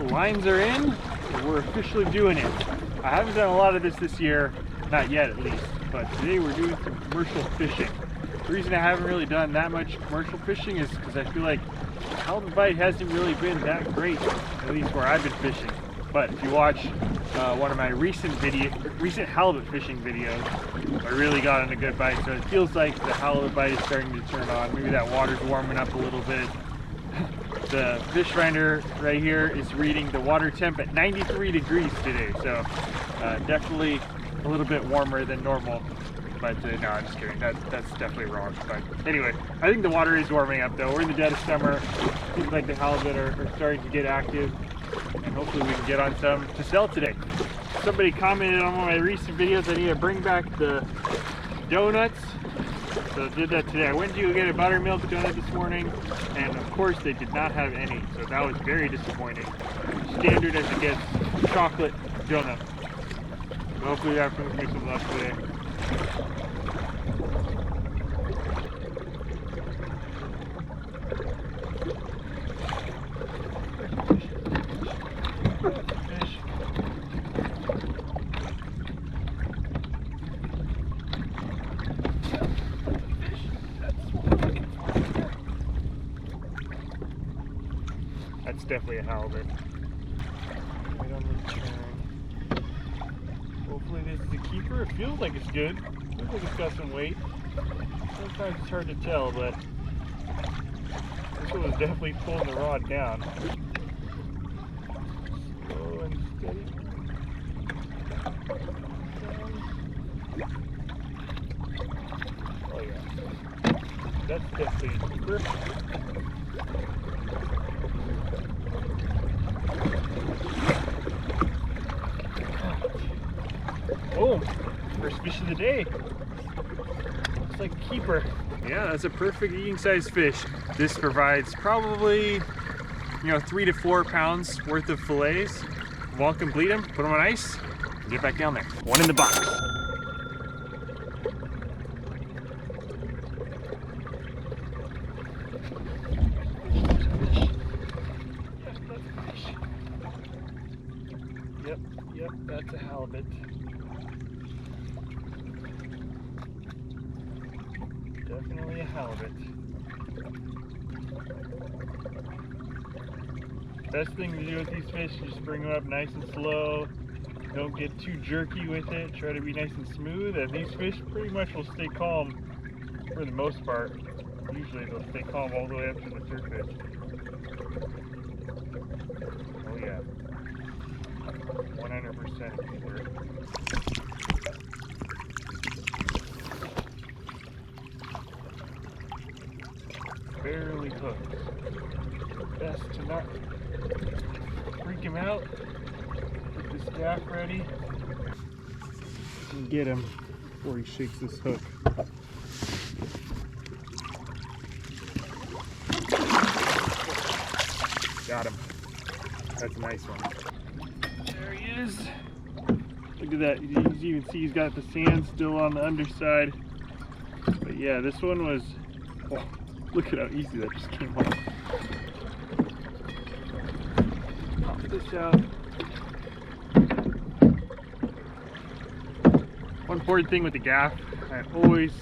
the lines are in, and we're officially doing it. I haven't done a lot of this year, not yet at least, but today we're doing some commercial fishing. The reason I haven't really done that much commercial fishing is because I feel like the halibut bite hasn't really been that great, at least where I've been fishing. But if you watch one of my recent halibut fishing videos, I really got on a good bite. So it feels like the halibut bite is starting to turn on. Maybe that water's warming up a little bit. The fish finder right here is reading the water temp at 93 degrees today. So definitely a little bit warmer than normal. But no, I'm just kidding. That's definitely wrong. But anyway, I think the water is warming up though. We're in the dead of summer. Seems like the halibut are starting to get active. And hopefully we can get on some to sell today. Somebody commented on one of my recent videos I need to bring back the donuts. So I did that today. I went to go get a buttermilk donut this morning, and of course they did not have any. So that was very disappointing. Standard as it gets, chocolate donut. So hopefully that brings me some luck today. That's definitely a halibut. Right on the turn. Hopefully this is a keeper. It feels like it's good. It feels like it's got some weight. Sometimes it's hard to tell, but this one was definitely pulling the rod down. Slow and steady. Oh yeah. That's definitely a keeper. Boom! First fish of the day. Looks like a keeper. Yeah, that's a perfect eating size fish. This provides probably, 3 to 4 pounds worth of fillets. Well, complete them, put them on ice, and get back down there. One in the box. Yep, that's a halibut. Definitely a halibut. Best thing to do with these fish is just bring them up nice and slow. Don't get too jerky with it. Try to be nice and smooth, and these fish pretty much will stay calm for the most part. Usually they'll stay calm all the way up to the surface. Oh yeah. 100% keeper. Barely hooked. Best to not freak him out. Get the staff ready and get him before he shakes this hook. Got him. That's a nice one. There he is. Look at that. You can even see he's got the sand still on the underside. But yeah, this one was... Oh, look at how easy that just came off. Pop this out. One important thing with the gaff, I always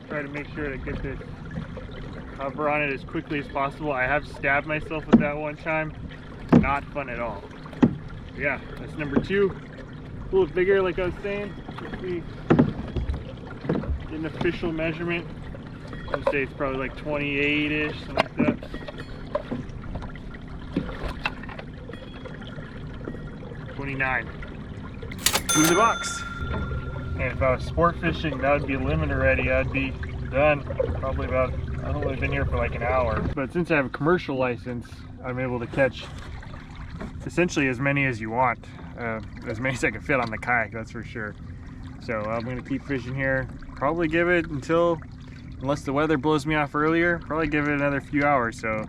try to make sure to get this cover on it as quickly as possible. I have stabbed myself with that one time. Not fun at all. Yeah, that's number 2. A little bigger, like I was saying. Let's see. Get an official measurement. I'd say it's probably like 28-ish, something like that. $29. In the box. And if I was sport fishing, that would be limit already. I'd be done. Probably about, I've only been here for like an hour. But since I have a commercial license, I'm able to catch essentially as many as you want. As many as I can fit on the kayak, that's for sure. So I'm going to keep fishing here. Probably give it until, unless the weather blows me off earlier, probably give it another few hours. So,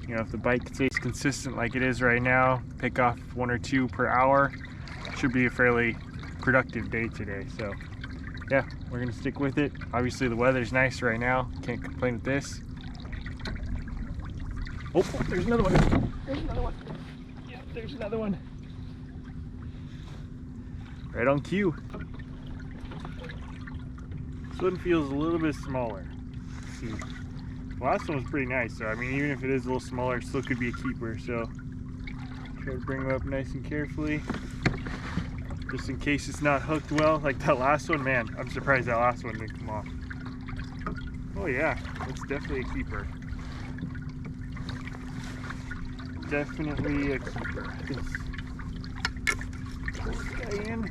if the bite stays consistent like it is right now, pick off 1 or 2 per hour, should be a fairly productive day today. So yeah, we're going to stick with it. Obviously the weather's nice right now. Can't complain with this. Oh, there's another one. There's another one. Yeah. there's another one. Right on cue. This one feels a little bit smaller. Let's see. The last one was pretty nice, so I mean, even if it is a little smaller, it still could be a keeper. So try to bring them up nice and carefully, just in case it's not hooked well. Like that last one, man, I'm surprised that last one didn't come off. Oh yeah, it's definitely a keeper. Definitely a keeper. This guy in.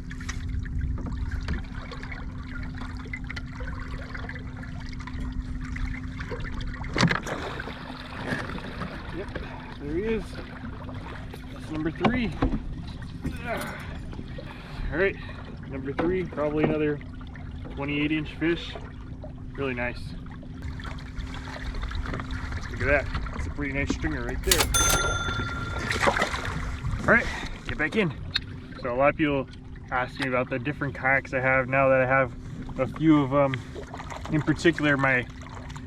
Yep, there he is. That's number 3. Alright, number 3, probably another 28-inch fish. Really nice. Look at that. That's a pretty nice stringer right there. Alright, get back in. So a lot of people ask me about the different kayaks I have now that I have a few of them. In particular, my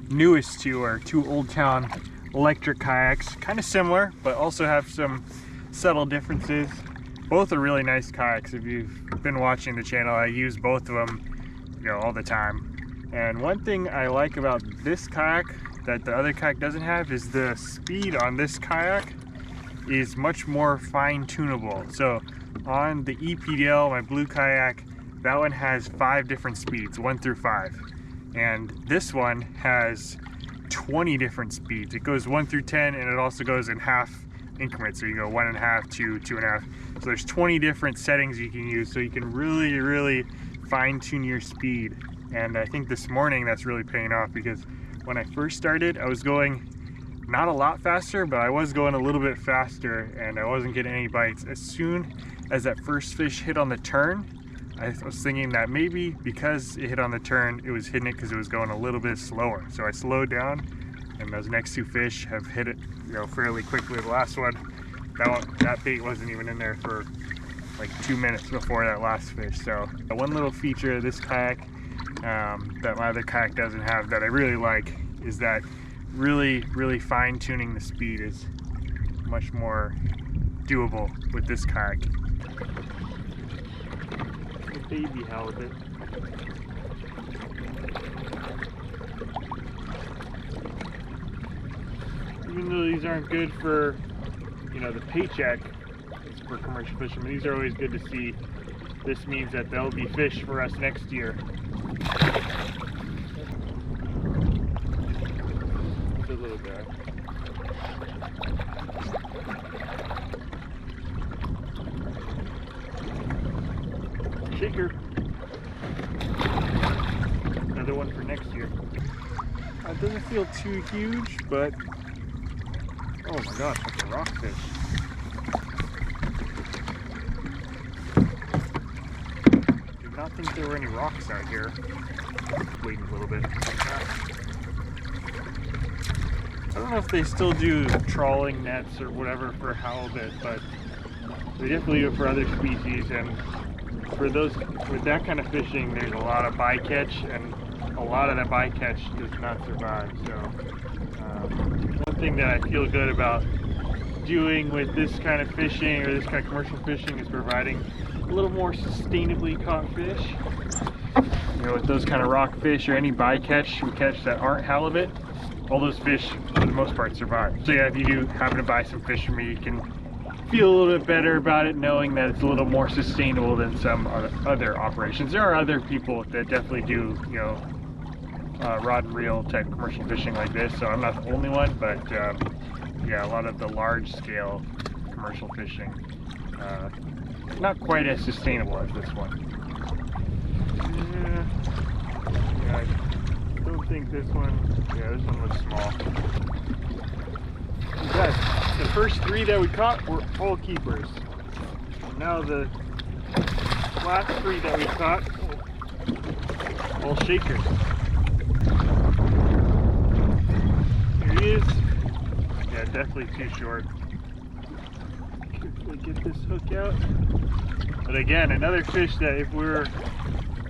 newest two are 2 Old Town electric kayaks. Kind of similar, but also have some subtle differences. Both are really nice kayaks. If you've been watching the channel, I use both of them, you know, all the time. And one thing I like about this kayak that the other kayak doesn't have is the speed on this kayak is much more fine-tunable. So on the EPDL, my blue kayak, that one has 5 different speeds, 1 through 5. And this one has 20 different speeds. It goes 1 through 10, and it also goes in half increments. So you go 1.5 to 2.5. So there's 20 different settings you can use. So you can really fine-tune your speed. And I think this morning that's really paying off, because when I first started, I was going not a lot faster, but I was going a little bit faster, and I wasn't getting any bites. As soon as that first fish hit on the turn, I was thinking that maybe because it hit on the turn, it was hitting it because it was going a little bit slower. So I slowed down, and those next 2 fish have hit it, you know, fairly quickly. The last one, that bait wasn't even in there for like 2 minutes before that last fish. So one little feature of this kayak that my other kayak doesn't have that I really like is that really fine-tuning the speed is much more doable with this kayak. A baby halibut. Even though these aren't good for, you know, the paycheck for commercial fishermen, these are always good to see. This means that there'll be fish for us next year. It's a little guy. Shaker. Another one for next year. It doesn't feel too huge, but oh my gosh, that's a rockfish. Did not think there were any rocks out here. Waiting a little bit. I don't know if they still do trawling nets or whatever for halibut, but they definitely do it for other species. And for those with that kind of fishing, there's a lot of bycatch, and a lot of that bycatch does not survive. So one thing that I feel good about doing with this kind of fishing, or this kind of commercial fishing, is providing a little more sustainably caught fish. You know, with those kind of rock fish or any bycatch we catch that aren't halibut, all those fish for the most part survive. So yeah, if you do happen to buy some fish from me, you can feel a little bit better about it, knowing that it's a little more sustainable than some other operations. There are other people that definitely do, you know, rod and reel type commercial fishing like this, so I'm not the only one, but yeah, a lot of the large scale commercial fishing, not quite as sustainable as this one. Yeah, I don't think this one, yeah, this one looks small. Guys, the first 3 that we caught were all keepers. And now the last 3 that we caught, all shakers. Here he is. Yeah, definitely too short. Carefully get this hook out. But again, another fish that if we're,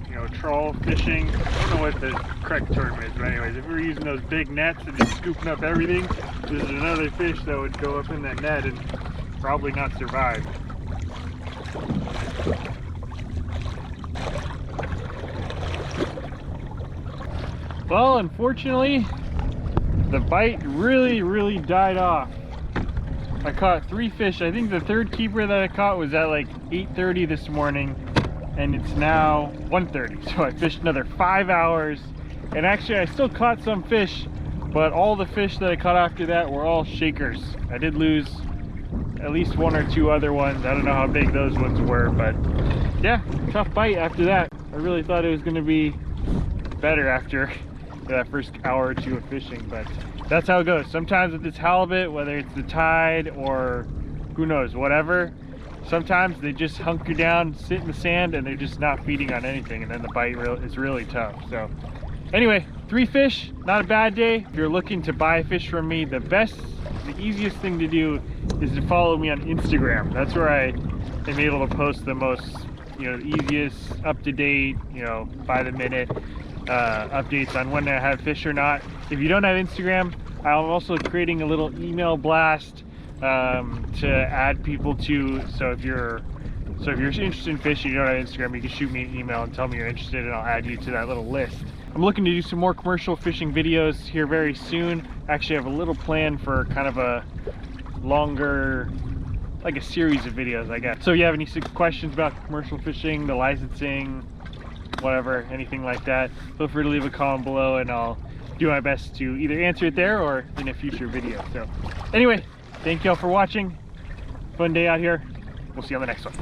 you know, trawl fishing, I don't know what the correct term is, but anyways, if we were using those big nets and just scooping up everything, this is another fish that would go up in that net and probably not survive. Well, unfortunately, the bite really died off. I caught 3 fish. I think the third keeper that I caught was at like 8:30 this morning, and it's now 1:30. So I fished another 5 hours, and actually I still caught some fish, but all the fish that I caught after that were all shakers. I did lose at least 1 or 2 other ones. I don't know how big those ones were, but yeah, tough bite after that. I really thought it was going to be better after that first hour or 2 of fishing, but that's how it goes. Sometimes with this halibut, whether it's the tide or who knows, whatever, sometimes they just hunker down, sit in the sand, and they're just not feeding on anything, and then the bite is really tough. So anyway, 3 fish, not a bad day. If you're looking to buy fish from me, the easiest thing to do is to follow me on Instagram. That's where I am able to post the most, easiest, up-to-date, by the minute updates on when I have fish or not. If you don't have Instagram, I'm also creating a little email blast to add people to. So if you're interested in fishing, you don't have Instagram, you can shoot me an email and tell me you're interested, and I'll add you to that little list. I'm looking to do some more commercial fishing videos here very soon. Actually, I have a little plan for kind of a longer, like a series of videos, I guess. So if you have any questions about commercial fishing, the licensing, whatever, anything like that, feel free to leave a comment below, and I'll do my best to either answer it there or in a future video. So anyway, thank y'all for watching. Fun day out here. We'll see you on the next one.